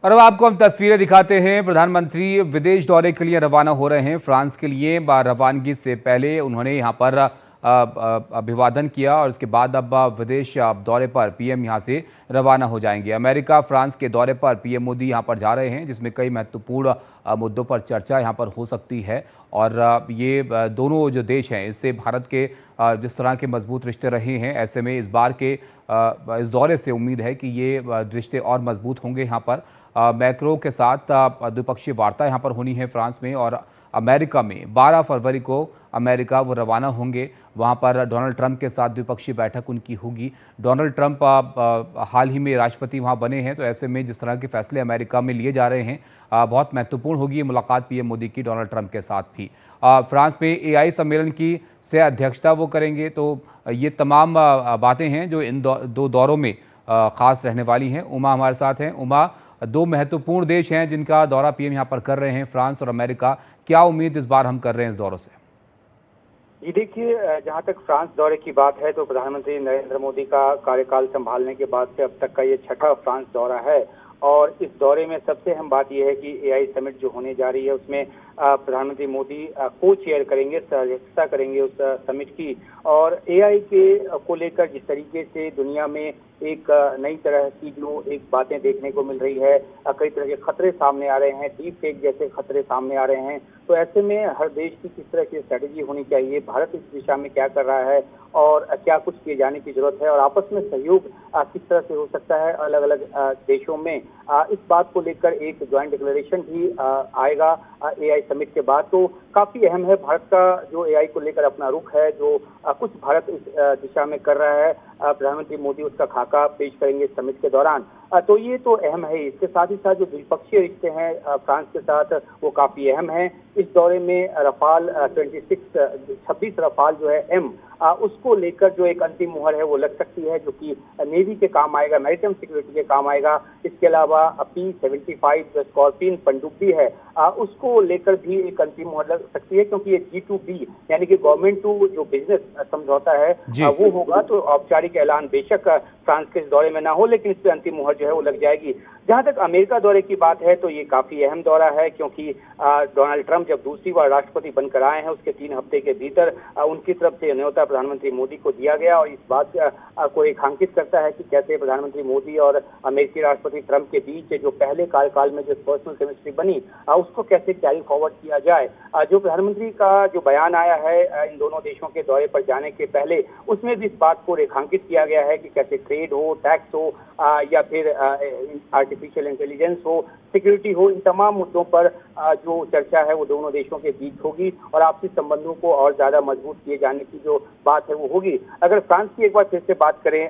और अब आपको हम तस्वीरें दिखाते हैं। प्रधानमंत्री विदेश दौरे के लिए रवाना हो रहे हैं। फ्रांस के लिए रवानगी से पहले उन्होंने यहां पर अभिवादन किया और उसके बाद अब विदेश दौरे पर पीएम यहां से रवाना हो जाएंगे। अमेरिका फ्रांस के दौरे पर पीएम मोदी यहां पर जा रहे हैं, जिसमें कई महत्वपूर्ण मुद्दों पर चर्चा यहां पर हो सकती है। और ये दोनों जो देश हैं, इससे भारत के जिस तरह के मजबूत रिश्ते रहे हैं, ऐसे में इस बार के इस दौरे से उम्मीद है कि ये रिश्ते और मजबूत होंगे। यहाँ पर मैक्रो के साथ द्विपक्षीय वार्ता यहाँ पर होनी है फ्रांस में, और अमेरिका में 12 फरवरी को अमेरिका वो रवाना होंगे। वहाँ पर डोनाल्ड ट्रंप के साथ द्विपक्षीय बैठक उनकी होगी। डोनाल्ड ट्रंप हाल ही में राष्ट्रपति वहाँ बने हैं, तो ऐसे में जिस तरह के फैसले अमेरिका में लिए जा रहे हैं, बहुत महत्वपूर्ण होगी ये मुलाकात पीएम मोदी की डोनाल्ड ट्रंप के साथ भी। फ्रांस में एआई सम्मेलन की से अध्यक्षता वो करेंगे। तो ये तमाम बातें हैं जो इन दो दौरों में खास रहने वाली हैं। उमा हमारे साथ हैं। उमा, दो महत्वपूर्ण देश हैं जिनका दौरा पीएम यहाँ पर कर रहे हैं, फ्रांस और अमेरिका। क्या उम्मीद इस बार हम कर रहे हैं इस दौरों से? ये देखिए, जहां तक फ्रांस दौरे की बात है तो प्रधानमंत्री नरेंद्र मोदी का कार्यकाल संभालने के बाद से अब तक का ये छठा फ्रांस दौरा है। और इस दौरे में सबसे अहम बात यह है कि एआई समिट जो होने जा रही है उसमें प्रधानमंत्री मोदी को चेयर करेंगे, अध्यक्षता करेंगे उस समिट की। और एआई के को लेकर जिस तरीके से दुनिया में एक नई तरह की जो एक बातें देखने को मिल रही है, कई तरह के खतरे सामने आ रहे हैं, डीप फेक जैसे खतरे सामने आ रहे हैं, तो ऐसे में हर देश की किस तरह की स्ट्रेटेजी होनी चाहिए, भारत इस दिशा में क्या कर रहा है और क्या कुछ किए जाने की जरूरत है, और आपस में सहयोग किस तरह से हो सकता है अलग अलग देशों में, इस बात को लेकर एक ज्वाइंट डिक्लेरेशन भी आएगा एआई समिट के बाद। तो काफी अहम है भारत का जो एआई को लेकर अपना रुख है, जो कुछ भारत इस दिशा में कर रहा है। प्रधानमंत्री मोदी उसका खाका पेश करेंगे इस समिट के दौरान। तो ये तो अहम है। इसके साथ ही साथ जो द्विपक्षीय रिश्ते हैं फ्रांस के साथ, वो काफी अहम है। इस दौरे में रफाल 26 रफाल जो है एम, उसको लेकर जो एक अंतिम मुहर है वो लग सकती है, जो कि नेवी के काम आएगा, मैरिटाइम सिक्योरिटी के काम आएगा। इसके अलावा P-75 जो स्कॉर्पियन पनडुब्बी है, उसको लेकर भी एक अंतिम मुहर लग सकती है, क्योंकि ये G2B यानी कि गवर्नमेंट टू जो बिजनेस समझौता है वो होगा। तो औपचारिक ऐलान बेशक फ्रांस के इस दौरे में ना हो, लेकिन इस पर अंतिम मुहर जो है वो लग जाएगी। जहां तक अमेरिका दौरे की बात है तो ये काफी अहम दौरा है, क्योंकि डोनाल्ड ट्रंप जब दूसरी बार राष्ट्रपति बनकर आए हैं, उसके 3 हफ्ते के भीतर उनकी तरफ से न्योता प्रधानमंत्री मोदी को दिया गया। और इस बात को रेखांकित करता है कि कैसे प्रधानमंत्री मोदी और अमेरिकी राष्ट्रपति ट्रंप के बीच जो पहले कार्यकाल में जो पर्सनल केमिस्ट्री बनी, उसको कैसे कैरी फॉरवर्ड किया जाए। जो प्रधानमंत्री का जो बयान आया है इन दोनों देशों के दौरे पर जाने के पहले, उसमें भी इस बात को रेखांकित किया गया है कि कैसे ट्रेड हो, टैक्स हो, या फिर आर्टिफिशियल इंटेलिजेंस हो, सिक्योरिटी हो, इन तमाम मुद्दों पर जो चर्चा है वो दोनों देशों के बीच होगी और आपसी संबंधों को और ज्यादा मजबूत किए जाने की जो बात है वो होगी। अगर फ्रांस की एक बार फिर से बात करें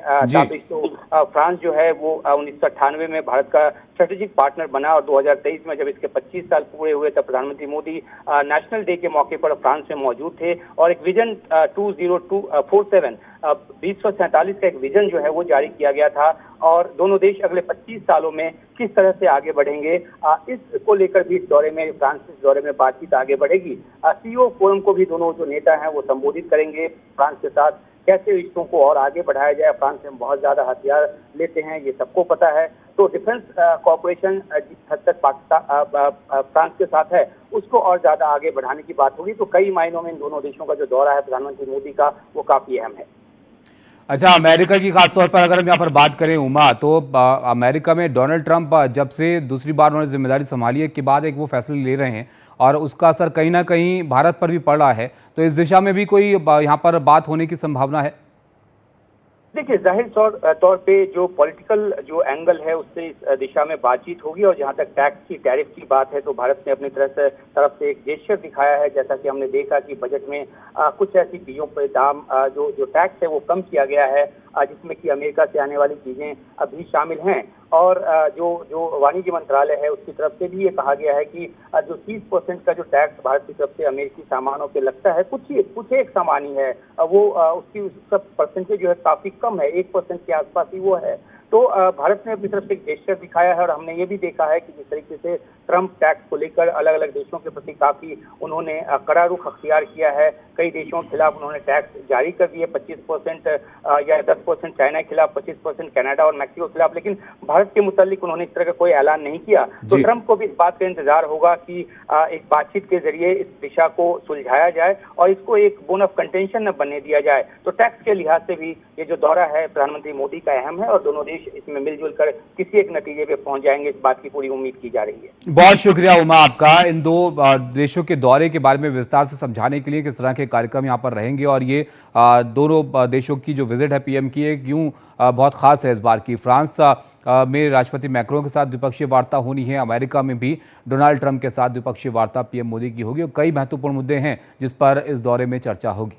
तो फ्रांस जो है वो 1998 में भारत का स्ट्रेटेजिक पार्टनर बना, और 2023 में जब इसके 25 साल पूरे हुए तब प्रधानमंत्री मोदी नेशनल डे के मौके पर फ्रांस में मौजूद थे और एक विजन 2047 का एक विजन जो है वो जारी किया गया था। और दोनों देश अगले 25 सालों में किस तरह से आगे बढ़ेंगे, इसको लेकर भी इस दौरे में, फ्रांस इस दौरे में बातचीत आगे बढ़ेगी। सीईओ फोरम को भी दोनों जो नेता हैं वो संबोधित करेंगे। फ्रांस के साथ कैसे रिश्तों को और आगे बढ़ाया जाए, फ्रांस से बहुत ज्यादा हथियार लेते हैं, ये सबको पता है। तो डिफेंस कॉर्पोरेशन जिस हद तक फ्रांस के साथ है उसको और ज्यादा आगे बढ़ाने की बात होगी। तो कई मायनों में इन दोनों देशों का जो दौरा है प्रधानमंत्री मोदी का, वो काफी अहम है। अच्छा, अमेरिका की खासतौर पर अगर हम यहाँ पर बात करें उमा, तो अमेरिका में डोनाल्ड ट्रंप जब से दूसरी बार उन्होंने जिम्मेदारी संभाली है के बाद एक वो फैसले ले रहे हैं और उसका असर कहीं ना कहीं भारत पर भी पड़ रहा है। तो इस दिशा में भी कोई यहाँ पर बात होने की संभावना है? देखिए, जाहिर तौर पे जो पॉलिटिकल जो एंगल है उससे इस दिशा में बातचीट होगी। और जहां तक टैरिफ की बात है तो भारत ने अपनी तरफ से एक जेस्चर दिखाया है, जैसा कि हमने देखा कि बजट में कुछ ऐसी चीजों पर दाम जो टैक्स है वो कम किया गया है, जिसमें कि अमेरिका से आने वाली चीजें अभी शामिल हैं। और जो वाणिज्य मंत्रालय है उसकी तरफ से भी ये कहा गया है कि जो 30% का जो टैक्स भारत की तरफ से अमेरिकी सामानों पे लगता है, कुछ एक सामान ही है वो, उसकी उसका परसेंटेज जो है काफी कम है, 1% के आसपास ही वो है। तो भारत ने अपनी तरफ से एक जेस्चर दिखाया है और हमने ये भी देखा है कि जिस तरीके से ट्रम्प टैक्स को लेकर अलग अलग देशों के प्रति काफी उन्होंने कड़ा रुख अख्तियार किया है। कई देशों के खिलाफ उन्होंने टैक्स जारी कर दिए 25% या 10%, चाइना के खिलाफ 25%, कनाडा और मैक्सिको के खिलाफ, लेकिन भारत के मुतालिक उन्होंने इस तरह का कोई ऐलान नहीं किया। तो ट्रम्प को भी इस बात का इंतजार होगा कि एक बातचीत के जरिए इस दिशा को सुलझाया जाए और इसको एक बोन ऑफ कंटेंशन न बनने दिया जाए। तो टैक्स के लिहाज से भी ये जो दौरा है प्रधानमंत्री मोदी का अहम है और दोनों देश इसमें मिलजुल कर किसी एक नतीजे पे पहुंच जाएंगे, इस बात की पूरी उम्मीद की जा रही है। बहुत शुक्रिया उमा आपका इन दो देशों के दौरे के बारे में विस्तार से समझाने के लिए, किस तरह के कार्यक्रम यहाँ पर रहेंगे और ये दोनों देशों की जो विजिट है पीएम की है क्यों बहुत खास है इस बार की। फ्रांस में राष्ट्रपति मैक्रों के साथ द्विपक्षीय वार्ता होनी है, अमेरिका में भी डोनाल्ड ट्रंप के साथ द्विपक्षीय वार्ता पीएम मोदी की होगी और कई महत्वपूर्ण मुद्दे हैं जिस पर इस दौरे में चर्चा होगी।